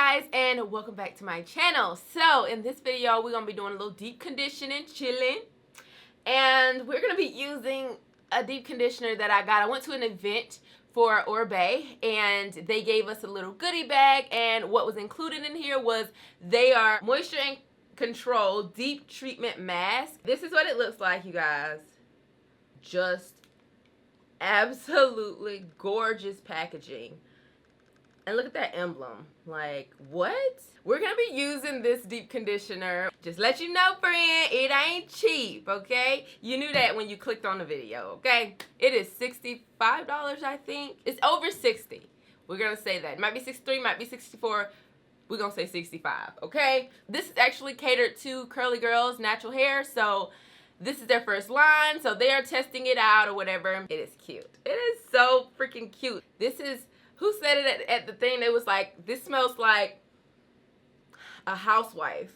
guys, and welcome back to my channel. So in this video we're gonna be doing a little deep conditioning, chilling, and we're gonna be using a deep conditioner that I got. I went to an event for Orbe and they gave us a little goodie bag, and what was included in here was they are moisture and control deep treatment mask. This is what it looks like, you guys. Just absolutely gorgeous packaging. And look at that emblem. Like, what? We're going to be using this deep conditioner. Just let you know, friend, it ain't cheap, okay? You knew that when you clicked on the video, okay? It is $65, I think. It's over 60. We're going to say that. It might be 63, might be 64. We're going to say 65, okay? This is actually catered to curly girls, natural hair, so this is their first line, so they are testing it out or whatever. It is cute. It is so freaking cute. This is... Who said it at the thing? It was like, this smells like a housewife.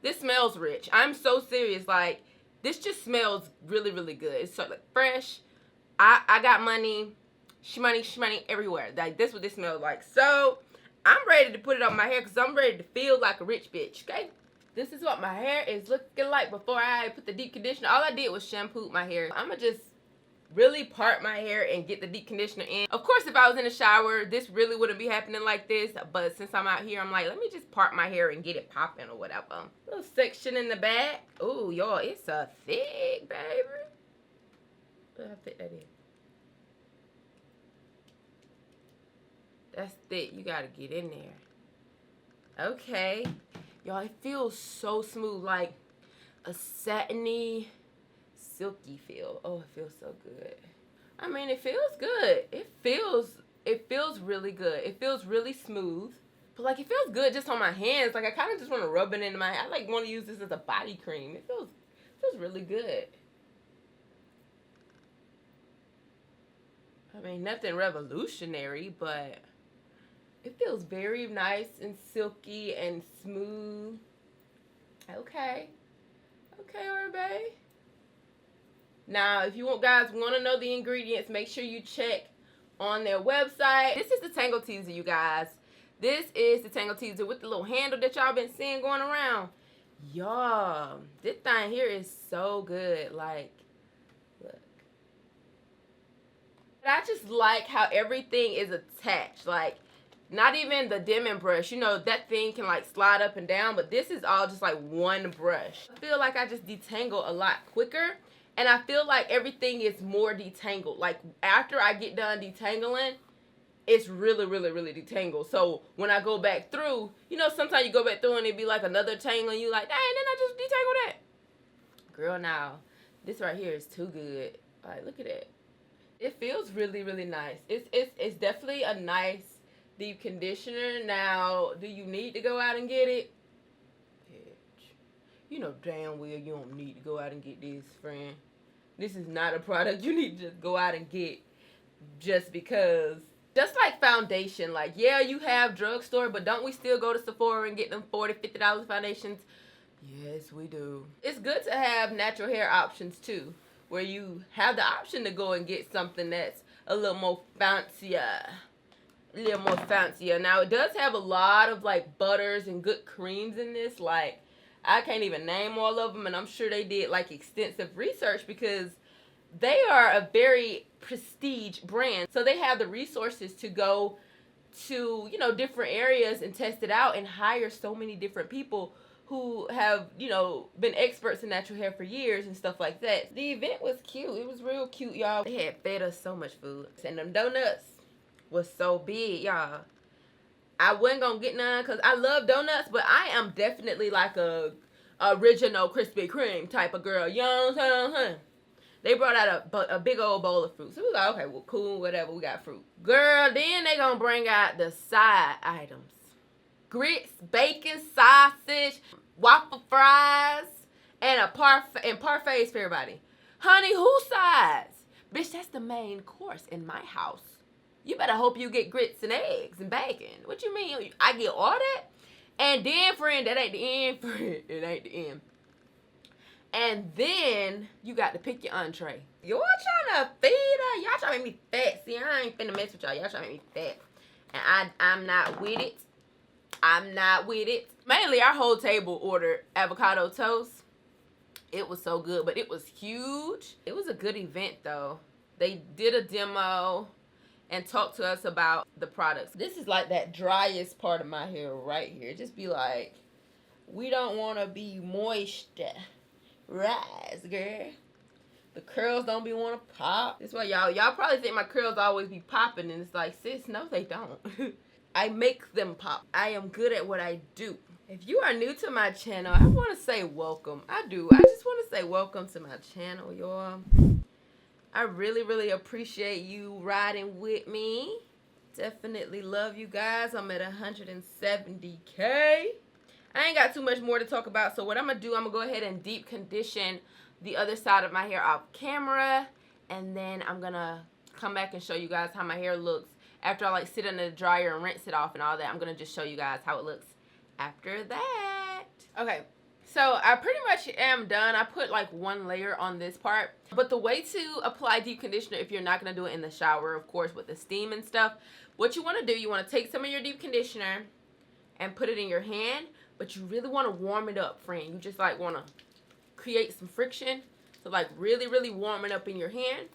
This smells rich. I'm so serious. Like, this just smells really, really good. It's so like fresh. I got money, shmoney everywhere. Like, this is what this smells like. So, I'm ready to put it on my hair because I'm ready to feel like a rich bitch, okay? This is what my hair is looking like before I put the deep conditioner. All I did was shampoo my hair. I'm going to just really part my hair and get the deep conditioner in. Of course, if I was in the shower, this really wouldn't be happening like this, but since I'm out here, I'm like, let me just part my hair and get it popping or whatever. Little section in the back. Oh, y'all, it's a thick, baby. Look how thick that is. That's thick. You gotta get in there. Okay. Y'all, it feels so smooth, like a satiny, silky feel. Oh, it feels so good. I mean, it feels good. It feels really good. It feels really smooth. But like, it feels good just on my hands. Like, I kind of just want to rub it into my hand. I like want to use this as a body cream. It feels really good. I mean, nothing revolutionary, but it feels very nice and silky and smooth. Okay. Okay, Orbe. Now, if you guys want to know the ingredients, make sure you check on their website. This is the Tangle Teaser, you guys. This is the Tangle Teaser with the little handle that y'all been seeing going around. Y'all, this thing here is so good. Like, look. I just like how everything is attached. Like, not even the dimming brush. You know, that thing can like slide up and down, but this is all just like one brush. I feel like I just detangle a lot quicker. And I feel like everything is more detangled. Like, after I get done detangling, it's really, really, really detangled. So, when I go back through, you know, sometimes you go back through and it'd be like another tangle and you like, dang, then I just detangle that. Girl, now, this right here is too good. Like, look at that. It feels really, really nice. It's definitely a nice deep conditioner. Now, do you need to go out and get it? You know damn well you don't need to go out and get this, friend. This is not a product you need to just go out and get just because. Just like foundation, like, yeah, you have drugstore, but don't we still go to Sephora and get them $40, $50 foundations? Yes, we do. It's good to have natural hair options too, where you have the option to go and get something that's a little more fancier. Now, it does have a lot of like butters and good creams in this. Like, I can't even name all of them, and I'm sure they did like extensive research because they are a very prestige brand. So they have the resources to go to, you know, different areas and test it out and hire so many different people who have, you know, been experts in natural hair for years and stuff like that. The event was cute. It was real cute, y'all. They had fed us so much food. And them donuts was so big, y'all. I wasn't gonna get none because I love donuts, but I am definitely like a original Krispy Kreme type of girl. You know what I'm saying? They brought out a big old bowl of fruit. So we was like, okay, well, cool, whatever, we got fruit. Girl, then they gonna bring out the side items. Grits, bacon, sausage, waffle fries, and parfaits for everybody. Honey, whose sides? Bitch, that's the main course in my house. You better hope you get grits and eggs and bacon. What you mean? I get all that? And then, friend, that ain't the end, friend. It ain't the end. And then you got to pick your entree. Y'all trying to feed her? Y'all trying to make me fat. See, I ain't finna mess with y'all. Y'all trying to make me fat. and I'm not with it. I'm not with it. Mainly, our whole table ordered avocado toast. It was so good, but it was huge. It was a good event, though. They did a demo and talked to us about the products. This is like that driest part of my hair right here. Just be like, we don't want to be moist. Rise, girl. The curls don't be want to pop. That's why y'all probably think my curls always be popping, and it's like, sis, no, they don't. I make them pop. I am good at what I do. If you are new to my channel, I want to say welcome. I do. I just want to say welcome to my channel, y'all. I really, really appreciate you riding with me. Definitely love you guys. I'm at 170K. I ain't got too much more to talk about, so what I'm going to do, I'm going to go ahead and deep condition the other side of my hair off camera, and then I'm going to come back and show you guys how my hair looks after I like sit in the dryer and rinse it off and all that. I'm going to just show you guys how it looks after that. Okay, so I pretty much am done. I put like one layer on this part, but the way to apply deep conditioner, if you're not going to do it in the shower, of course, with the steam and stuff, what you want to do, you want to take some of your deep conditioner and put it in your hand, but you really want to warm it up, friend. You just like want to create some friction, so like really, really warm it up in your hand,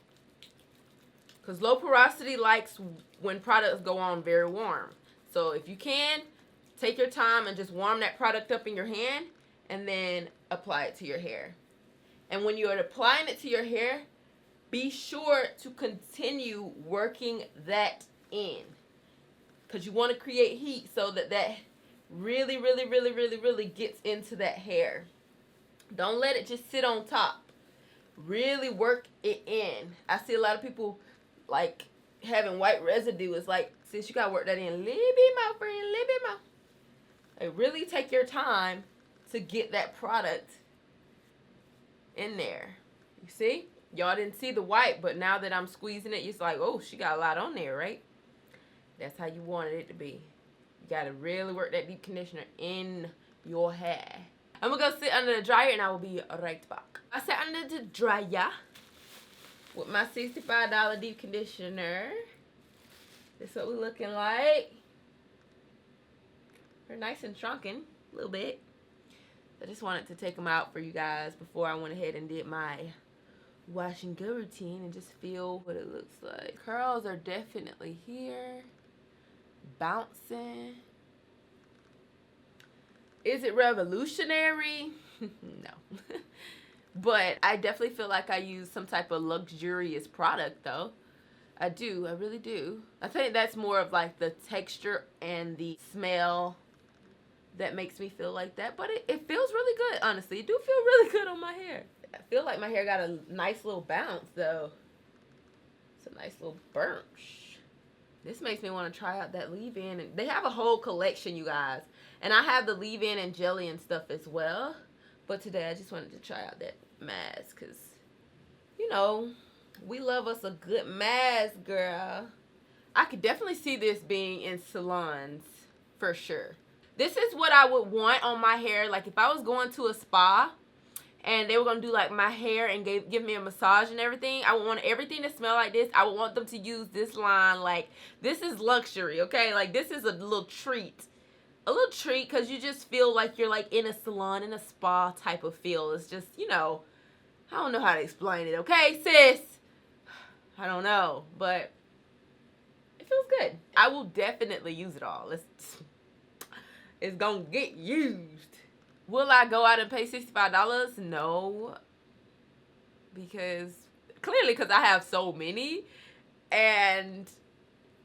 because low porosity likes when products go on very warm. So if you can, take your time and just warm that product up in your hand and then apply it to your hair. And when you're applying it to your hair, be sure to continue working that in, because you want to create heat so that that really, really, really, really, really gets into that hair. Don't let it just sit on top. Really work it in. I see a lot of people like having white residue. It's like, sis, you gotta work that in a little bit more, friend, a little bit more. Like, really take your time to get that product in there. You see? Y'all didn't see the white, but now that I'm squeezing it, it's like, oh, she got a lot on there, right? That's how you wanted it to be. You gotta really work that deep conditioner in your hair. I'm gonna go sit under the dryer and I will be right back. I sat under the dryer with my $65 deep conditioner. This is what we're looking like. They're nice and shrunken, a little bit. I just wanted to take them out for you guys before I went ahead and did my wash and go routine and just feel what it looks like. Curls are definitely here, bouncing. Is it revolutionary? No. But I definitely feel like I use some type of luxurious product, though. I do. I really do. I think that's more of like the texture and the smell that makes me feel like that. But it feels really good, honestly. It do feel really good on my hair. I feel like my hair got a nice little bounce, though. It's a nice little bunch. This makes me want to try out that leave-in. They have a whole collection, you guys. And I have the leave-in and jelly and stuff as well. But today I just wanted to try out that mask because, you know, we love us a good mask, girl. I could definitely see this being in salons for sure. This is what I would want on my hair. Like if I was going to a spa and they were going to do like my hair and give me a massage and everything, I would want everything to smell like this. I would want them to use this line. Like, this is luxury, okay? Like, this is a little treat. A little treat because you just feel like you're like in a salon, in a spa type of feel. It's just, you know, I don't know how to explain it, okay, sis? I don't know, but it feels good. I will definitely use it all. It's gonna get used. Will I go out and pay $65? No. Because, clearly because I have so many. And,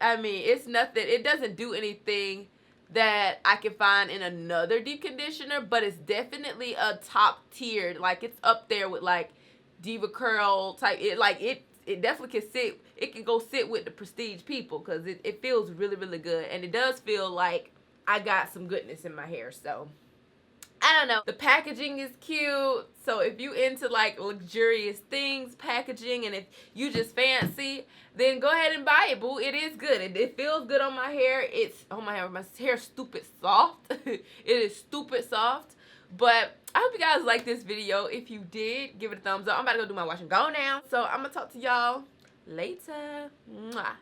I mean, it's nothing. It doesn't do anything that I can find in another deep conditioner. But it's definitely a top tiered. Like, it's up there with, like, Diva Curl type. It definitely can sit. It can go sit with the prestige people. Because it feels really, really good. And it does feel like I got some goodness in my hair. So I don't know. The packaging is cute. So if you into like luxurious things, packaging, and if you just fancy, then go ahead and buy it, boo. It is good. It feels good on my hair. My hair's stupid soft. It is stupid soft. But I hope you guys like this video. If you did, give it a thumbs up. I'm about to go do my wash and go now. So I'm going to talk to y'all later. Mwah.